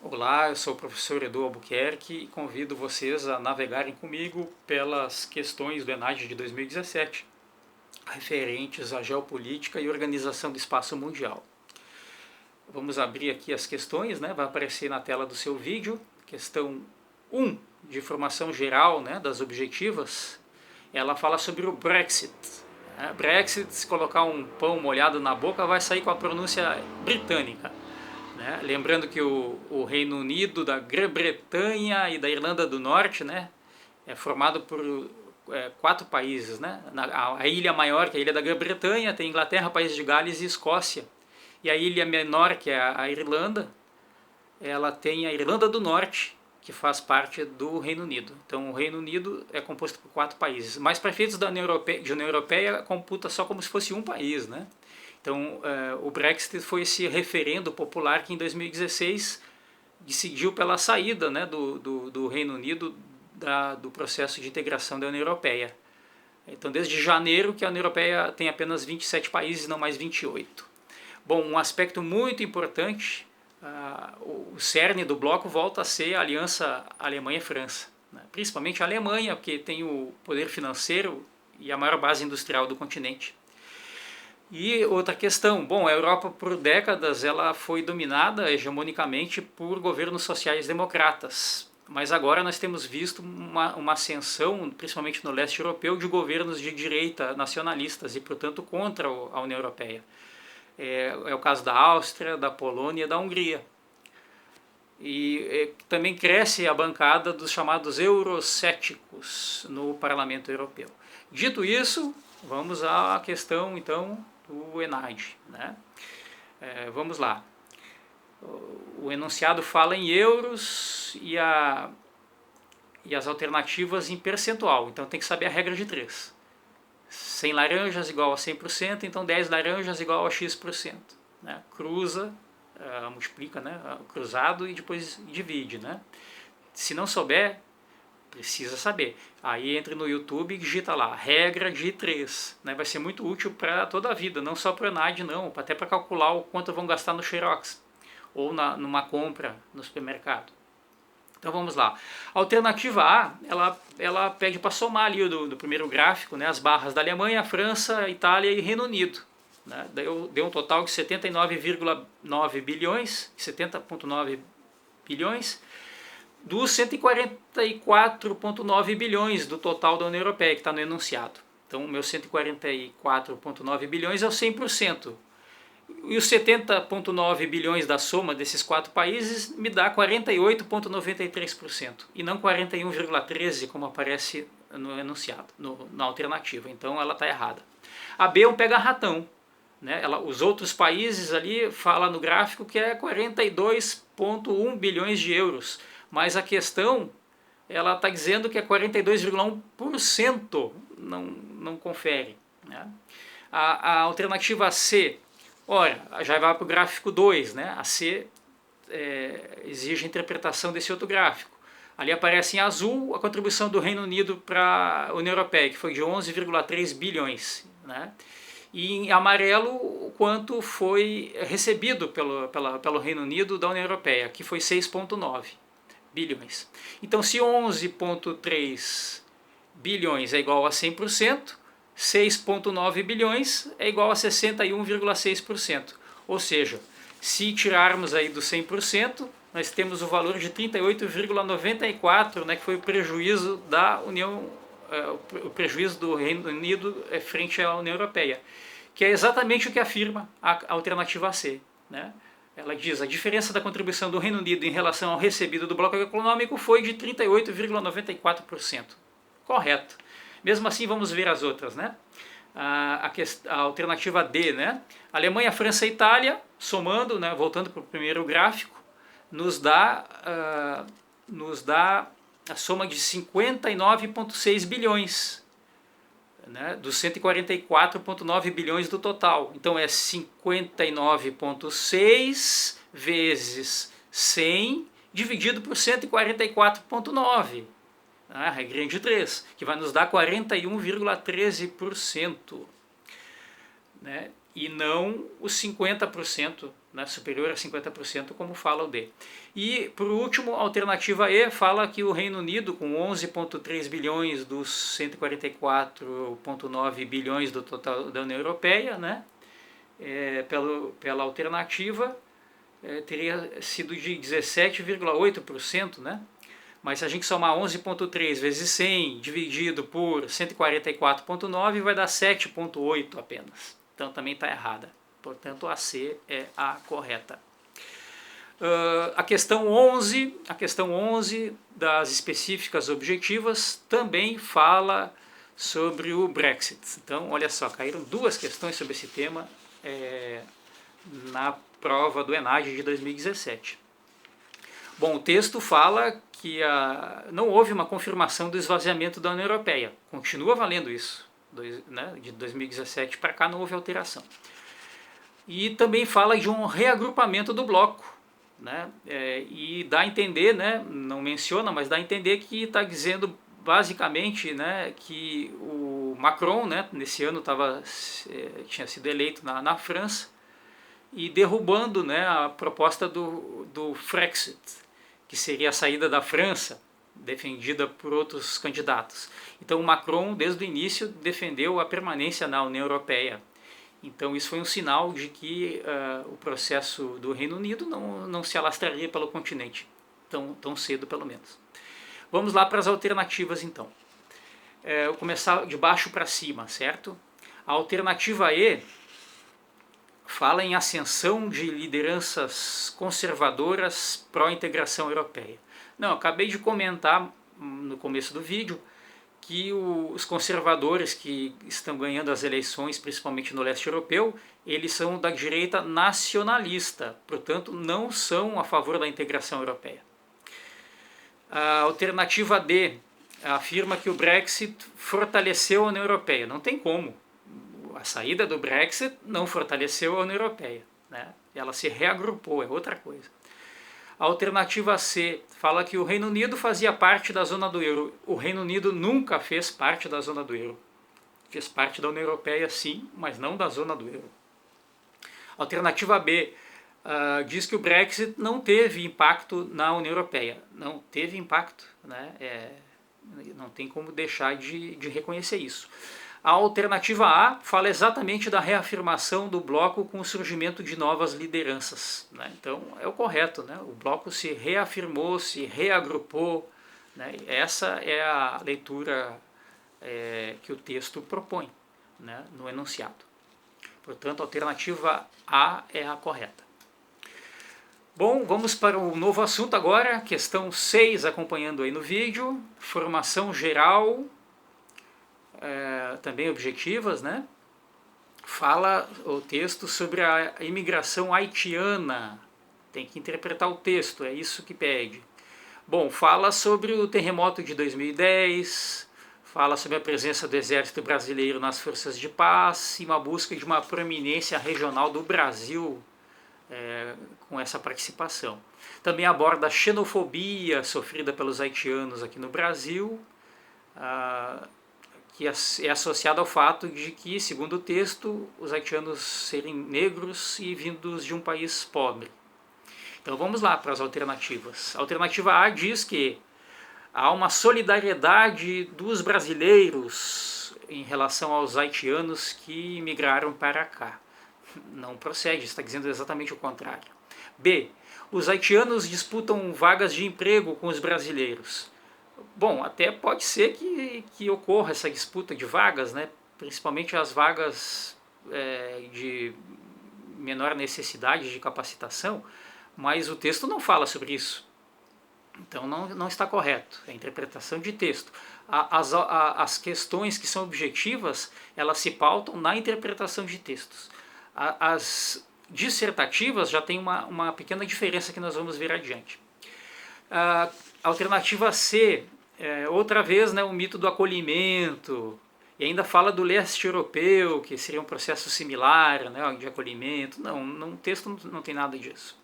Olá, eu sou o professor Edu Albuquerque e convido vocês a navegarem comigo pelas questões do ENAD de 2017, referentes à geopolítica e organização do espaço mundial. Vamos abrir aqui as questões, né? Vai aparecer na tela do seu vídeo. Questão 1, de formação geral, né, das objetivas, ela fala sobre o Brexit. Brexit, se colocar um pão molhado na boca, vai sair com a pronúncia britânica. Lembrando que o Reino Unido, da Grã-Bretanha e da Irlanda do Norte, né, é formado por 4 países. Né? A ilha maior, que é a ilha da Grã-Bretanha, tem Inglaterra, País de Gales e Escócia. E a ilha menor, que é a Irlanda, ela tem a Irlanda do Norte, que faz parte do Reino Unido. Então o Reino Unido é composto por 4 países. Mas para efeitos da União Europeia, computa só como se fosse um país, né? Então, o Brexit foi esse referendo popular que em 2016 decidiu pela saída, né, do Reino Unido do processo de integração da União Europeia. Então, desde janeiro que a União Europeia tem apenas 27 países, não mais 28. Bom, um aspecto muito importante, o cerne do bloco volta a ser a aliança Alemanha-França. Né? Principalmente a Alemanha, porque tem o poder financeiro e a maior base industrial do continente. E outra questão, bom, a Europa por décadas ela foi dominada hegemonicamente por governos sociais-democratas, mas agora nós temos visto uma ascensão, principalmente no leste europeu, de governos de direita nacionalistas e, portanto, contra a União Europeia. É o caso da Áustria, da Polônia e da Hungria. E também cresce a bancada dos chamados eurocéticos no Parlamento Europeu. Dito isso, vamos à questão, então, do ENAD. Né? Vamos lá. O enunciado fala em euros e as alternativas em percentual. Então tem que saber a regra de 3. 100 laranjas igual a 100%, então 10 laranjas igual a X%. Né? Cruza, multiplica, né? Cruzado e depois divide. Né? Se não souber, precisa saber. Aí entre no YouTube e digita lá, regra de 3. Né? Vai ser muito útil para toda a vida, não só para o ENAD, não, até para calcular o quanto vão gastar no Xerox ou numa compra no supermercado. Então vamos lá. A alternativa A, ela pede para somar ali do primeiro gráfico, né, as barras da Alemanha, França, Itália e Reino Unido. Né? Deu um total de 79,9 bilhões, 70,9 bilhões, dos 144,9 bilhões do total da União Europeia, que está no enunciado. Então, o meu 144,9 bilhões é o 100%. E os 70,9 bilhões da soma desses 4 países me dá 48,93%. E não 41,13% como aparece no enunciado, na alternativa. Então, ela está errada. A B é um pega-ratão. Né? Os outros países ali, fala no gráfico que é 42,1 bilhões de euros. Mas a questão, ela está dizendo que é 42,1%, não confere. Né? A alternativa C, ora, já vai para o gráfico 2, né? A C exige a interpretação desse outro gráfico. Ali aparece em azul a contribuição do Reino Unido para a União Europeia, que foi de 11,3 bilhões. Né? E em amarelo o quanto foi recebido pelo Reino Unido da União Europeia, que foi 6,9 bilhões. Então, se 11,3 bilhões é igual a 100%, 6,9 bilhões é igual a 61,6%. Ou seja, se tirarmos aí do 100%, nós temos o valor de 38,94, né, que foi o prejuízo da União, o prejuízo do Reino Unido frente à União Europeia, que é exatamente o que afirma a alternativa C. Né? Ela diz a diferença da contribuição do Reino Unido em relação ao recebido do bloco econômico foi de 38,94%. Correto. Mesmo assim, vamos ver as outras. Né? A alternativa D, né? Alemanha, França e Itália, somando, né, voltando para o primeiro gráfico, nos dá a soma de 59,6 bilhões. Né, dos 144,9 bilhões do total. Então é 59,6 vezes 100 dividido por 144,9. A regrinha de 3, que vai nos dar 41,13%. Né? e não os 50%, né, superior a 50%, como fala o D. E, por último, a alternativa E fala que o Reino Unido, com 11,3 bilhões dos 144,9 bilhões do total da União Europeia, né, pela alternativa, teria sido de 17,8%, né? Mas se a gente somar 11,3 vezes 100 dividido por 144,9 vai dar 7,8 apenas. Então também está errada. Portanto, a C é a correta. A questão 11 das específicas objetivas também fala sobre o Brexit. Então, olha só, caíram duas questões sobre esse tema na prova do ENAD de 2017. Bom, o texto fala que não houve uma confirmação do esvaziamento da União Europeia. Continua valendo isso. De 2017 para cá não houve alteração. E também fala de um reagrupamento do bloco. Né? E dá a entender, né? Não menciona, mas dá a entender que está dizendo basicamente, né, que o Macron, né, nesse ano tinha sido eleito na França, e derrubando, né, a proposta do Frexit, que seria a saída da França, defendida por outros candidatos. Então o Macron, desde o início, defendeu a permanência na União Europeia. Então isso foi um sinal de que o processo do Reino Unido não se alastraria pelo continente, tão cedo pelo menos. Vamos lá para as alternativas então. Eu vou começar de baixo para cima, certo? A alternativa E fala em ascensão de lideranças conservadoras pró-integração europeia. Não, acabei de comentar no começo do vídeo que os conservadores que estão ganhando as eleições, principalmente no leste europeu, eles são da direita nacionalista, portanto não são a favor da integração europeia. A alternativa D afirma que o Brexit fortaleceu a União Europeia. Não tem como. A saída do Brexit não fortaleceu a União Europeia, né? Ela se reagrupou, é outra coisa. A alternativa C fala que o Reino Unido fazia parte da zona do euro. O Reino Unido nunca fez parte da zona do euro. Fez parte da União Europeia sim, mas não da zona do euro. A alternativa B diz que o Brexit não teve impacto na União Europeia. Não teve impacto, né? Não tem como deixar de reconhecer isso. A alternativa A fala exatamente da reafirmação do bloco com o surgimento de novas lideranças, né? Então é o correto, né? O bloco se reafirmou, se reagrupou, né? Essa é a leitura que o texto propõe, né, no enunciado. Portanto, a alternativa A é a correta. Bom, vamos para o novo assunto agora, questão 6, acompanhando aí no vídeo, formação geral, também objetivas, né? Fala o texto sobre a imigração haitiana, tem que interpretar o texto, é isso que pede. Bom, fala sobre o terremoto de 2010, fala sobre a presença do exército brasileiro nas forças de paz e uma busca de uma proeminência regional do Brasil com essa participação. Também aborda a xenofobia sofrida pelos haitianos aqui no Brasil, que é associada ao fato de que, segundo o texto, os haitianos serem negros e vindos de um país pobre. Então vamos lá para as alternativas. A alternativa A diz que há uma solidariedade dos brasileiros em relação aos haitianos que migraram para cá. Não procede, está dizendo exatamente o contrário. B. Os haitianos disputam vagas de emprego com os brasileiros. Bom, até pode ser que ocorra essa disputa de vagas, né? Principalmente as vagas de menor necessidade de capacitação, mas o texto não fala sobre isso. Então não está correto, é a interpretação de texto. As questões que são objetivas, elas se pautam na interpretação de textos. As dissertativas já tem uma pequena diferença que nós vamos ver adiante. A alternativa C, outra vez, né, o mito do acolhimento, e ainda fala do leste europeu, que seria um processo similar, né, de acolhimento. Não, o texto não tem nada disso.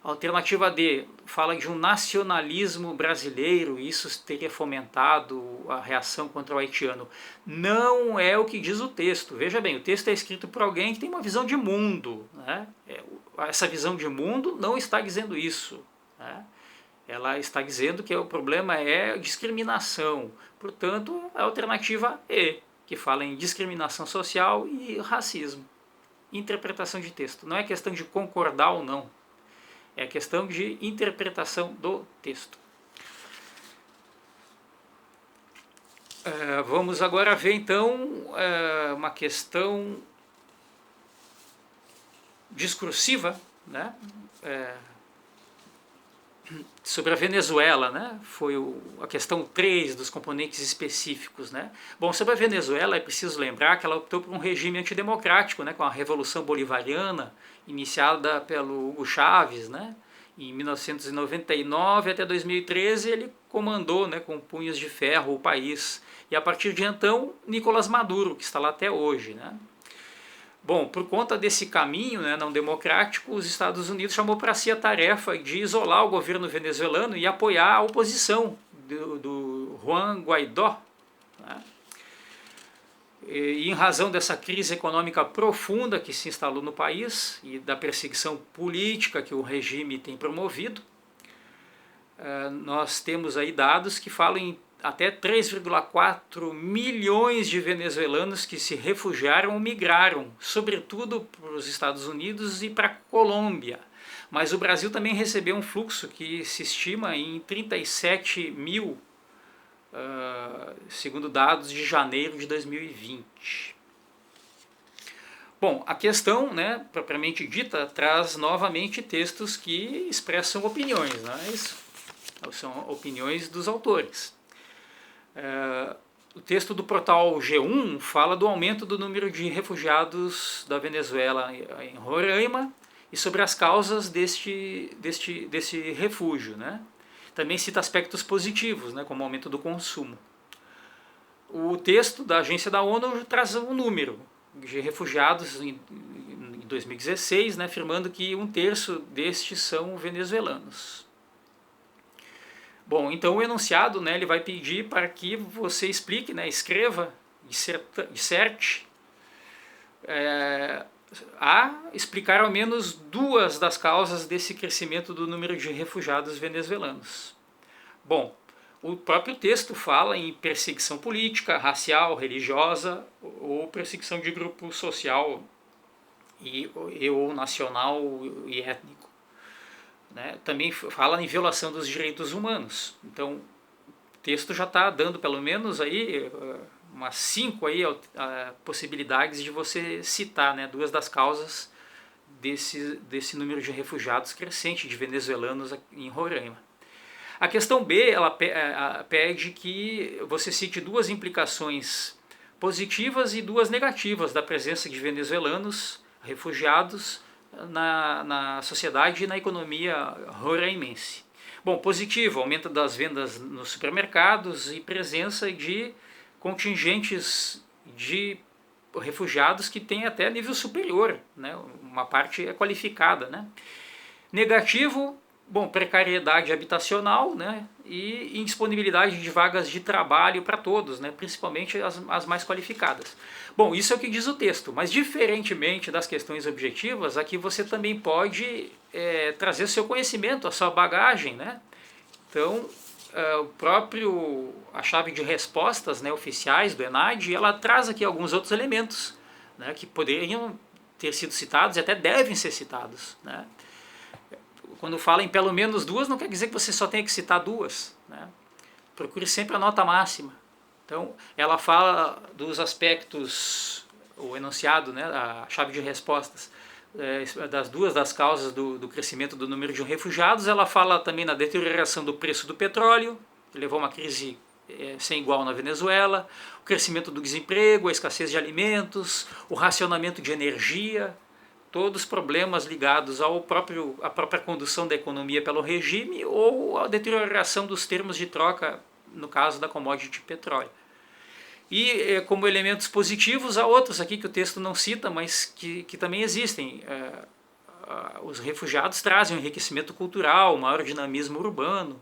A alternativa D fala de um nacionalismo brasileiro, e isso teria fomentado a reação contra o haitiano. Não é o que diz o texto. Veja bem, o texto é escrito por alguém que tem uma visão de mundo, né? Essa visão de mundo não está dizendo isso, né? Ela está dizendo que o problema é discriminação. Portanto, a alternativa E, que fala em discriminação social e racismo. Interpretação de texto. Não é questão de concordar ou não. É questão de interpretação do texto. Vamos agora ver então uma questão discursiva, né? Sobre a Venezuela, né? Foi a questão 3 dos componentes específicos, né? Bom, sobre a Venezuela é preciso lembrar que ela optou por um regime antidemocrático, né? Com a Revolução Bolivariana, iniciada pelo Hugo Chávez, né? Em 1999 até 2013 ele comandou, né, com punhos de ferro o país. E a partir de então, Nicolás Maduro, que está lá até hoje, né? Bom, por conta desse caminho, né, não democrático, os Estados Unidos chamou para si a tarefa de isolar o governo venezuelano e apoiar a oposição do Juan Guaidó, né? E em razão dessa crise econômica profunda que se instalou no país e da perseguição política que o regime tem promovido, nós temos aí dados que falam em até 3,4 milhões de venezuelanos que se refugiaram ou migraram, sobretudo para os Estados Unidos e para a Colômbia. Mas o Brasil também recebeu um fluxo que se estima em 37 mil, segundo dados de janeiro de 2020. Bom, a questão, né, propriamente dita, traz novamente textos que expressam opiniões, né? São opiniões dos autores. O texto do portal G1 fala do aumento do número de refugiados da Venezuela em Roraima e sobre as causas desse refúgio, né? Também cita aspectos positivos, né, como o aumento do consumo. O texto da agência da ONU traz um número de refugiados em 2016, né, afirmando que 1/3 destes são venezuelanos. Bom, então o enunciado, né, ele vai pedir para que você explique, né, escreva, disserte, a explicar ao menos 2 das causas desse crescimento do número de refugiados venezuelanos. Bom, o próprio texto fala em perseguição política, racial, religiosa ou perseguição de grupo social ou nacional e étnico. Né? Também fala em violação dos direitos humanos. Então, o texto já está dando pelo menos aí umas 5 aí, possibilidades de você citar, né, 2 das causas desse número de refugiados crescente de venezuelanos em Roraima. A questão B, ela pede que você cite 2 implicações positivas e 2 negativas da presença de venezuelanos refugiados na sociedade e na economia roraimense. Bom, positivo, aumento das vendas nos supermercados e presença de contingentes de refugiados que tem até nível superior, né? Uma parte é qualificada, né? Negativo, bom, precariedade habitacional, né? E indisponibilidade de vagas de trabalho para todos, né? Principalmente as mais qualificadas. Bom, isso é o que diz o texto, mas diferentemente das questões objetivas, aqui você também pode trazer seu conhecimento, a sua bagagem, né? Então, a chave de respostas, né, oficiais do ENAD, ela traz aqui alguns outros elementos, né, que poderiam ter sido citados e até devem ser citados, né? Quando fala em pelo menos 2, não quer dizer que você só tenha que citar 2, né? Procure sempre a nota máxima. Então, ela fala dos aspectos, o enunciado, né, a chave de respostas, das 2 das causas do crescimento do número de refugiados. Ela fala também na deterioração do preço do petróleo, que levou a uma crise sem igual na Venezuela, o crescimento do desemprego, a escassez de alimentos, o racionamento de energia, todos problemas ligados à própria condução da economia pelo regime ou à deterioração dos termos de troca, no caso da commodity petróleo. E como elementos positivos, há outros aqui que o texto não cita, mas que também existem. os refugiados trazem um enriquecimento cultural, maior dinamismo urbano.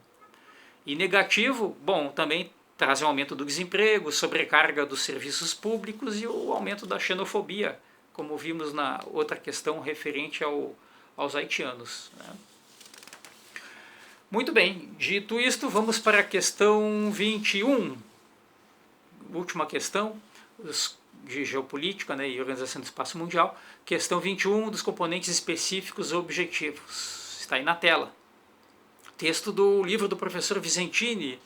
E negativo, bom, também trazem um aumento do desemprego, sobrecarga dos serviços públicos e o aumento da xenofobia, como vimos na outra questão referente aos haitianos, né? Muito bem, dito isto, vamos para a questão 21. Última questão de geopolítica, né, e organização do espaço mundial. Questão 21 dos componentes específicos objetivos. Está aí na tela. Texto do livro do professor Vicentini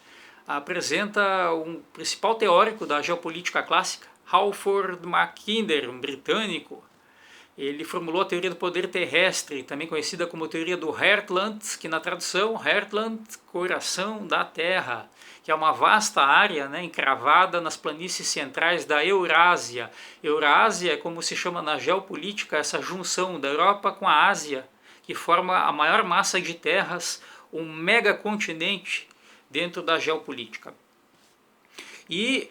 apresenta um principal teórico da geopolítica clássica, Halford Mackinder, um britânico. Ele formulou a teoria do poder terrestre, também conhecida como teoria do Heartland, que na tradução, Heartland, coração da Terra, que é uma vasta área, né, encravada nas planícies centrais da Eurásia. Eurásia é como se chama na geopolítica essa junção da Europa com a Ásia, que forma a maior massa de terras, um megacontinente dentro da geopolítica. E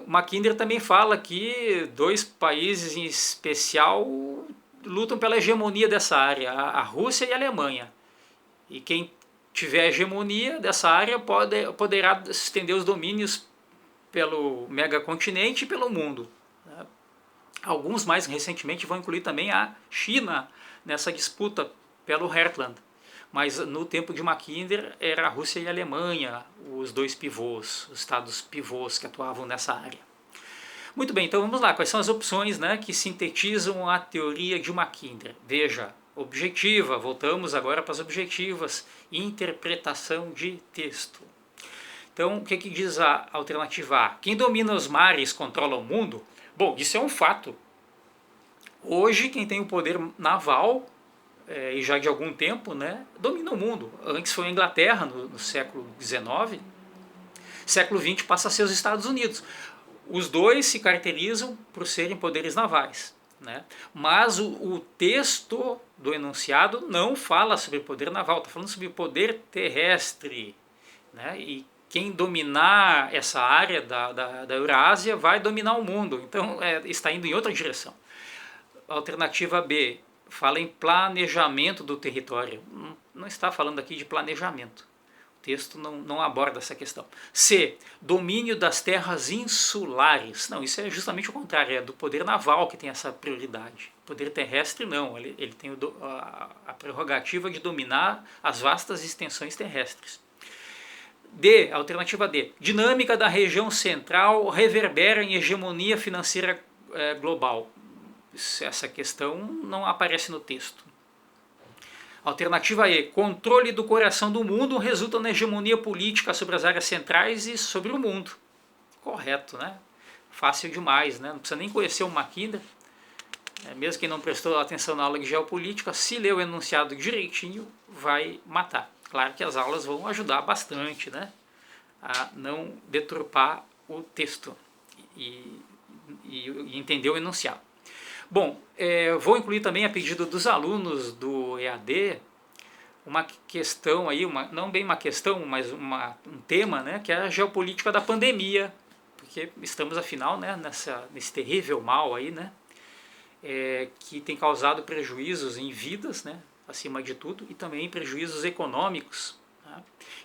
Mackinder também fala que dois países em especial lutam pela hegemonia dessa área, a Rússia e a Alemanha. E quem tiver a hegemonia dessa área poderá estender os domínios pelo megacontinente e pelo mundo. Alguns mais recentemente vão incluir também a China nessa disputa pelo Heartland. Mas no tempo de Mackinder era a Rússia e a Alemanha os dois pivôs, os estados pivôs que atuavam nessa área. Muito bem, então vamos lá, quais são as opções, né, que sintetizam a teoria de Mackinder? Veja, objetiva, voltamos agora para as objetivas, interpretação de texto. Então o que diz a alternativa A? Quem domina os mares controla o mundo? Bom, isso é um fato. Hoje quem tem o poder naval e já de algum tempo, né, domina o mundo. Antes foi a Inglaterra no século XIX, século XX passa a ser os Estados Unidos. Os dois se caracterizam por serem poderes navais, né? Mas o texto do enunciado não fala sobre poder naval, está falando sobre poder terrestre, né? E quem dominar essa área da Eurásia vai dominar o mundo, então está indo em outra direção. Alternativa B fala em planejamento do território. Não está falando aqui de planejamento. O texto não aborda essa questão. C. Domínio das terras insulares. Não, isso é justamente o contrário. É do poder naval que tem essa prioridade. O poder terrestre não. Ele tem a prerrogativa de dominar as vastas extensões terrestres. D. Alternativa D. Dinâmica da região central reverbera em hegemonia financeira global. Essa questão não aparece no texto. Alternativa E. Controle do coração do mundo resulta na hegemonia política sobre as áreas centrais e sobre o mundo. Correto, né? Fácil demais, né? Não precisa nem conhecer o Mackinder. Mesmo quem não prestou atenção na aula de geopolítica, se ler o enunciado direitinho, vai matar. Claro que as aulas vão ajudar bastante, né, a não deturpar o texto e entender o enunciado. Bom, vou incluir também a pedido dos alunos do EAD uma questão aí, não bem uma questão, mas um tema, né, que é a geopolítica da pandemia, porque estamos afinal, né, nesse terrível mal aí, né, que tem causado prejuízos em vidas, né, acima de tudo, e também prejuízos econômicos, né?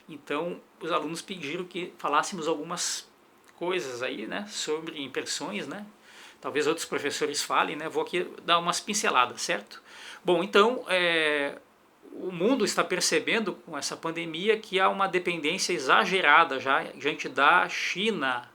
Então os alunos pediram que falássemos algumas coisas aí, né, sobre impressões, né? Talvez outros professores falem, né? Vou aqui dar umas pinceladas, certo? Bom, então o mundo está percebendo com essa pandemia que há uma dependência exagerada já diante da China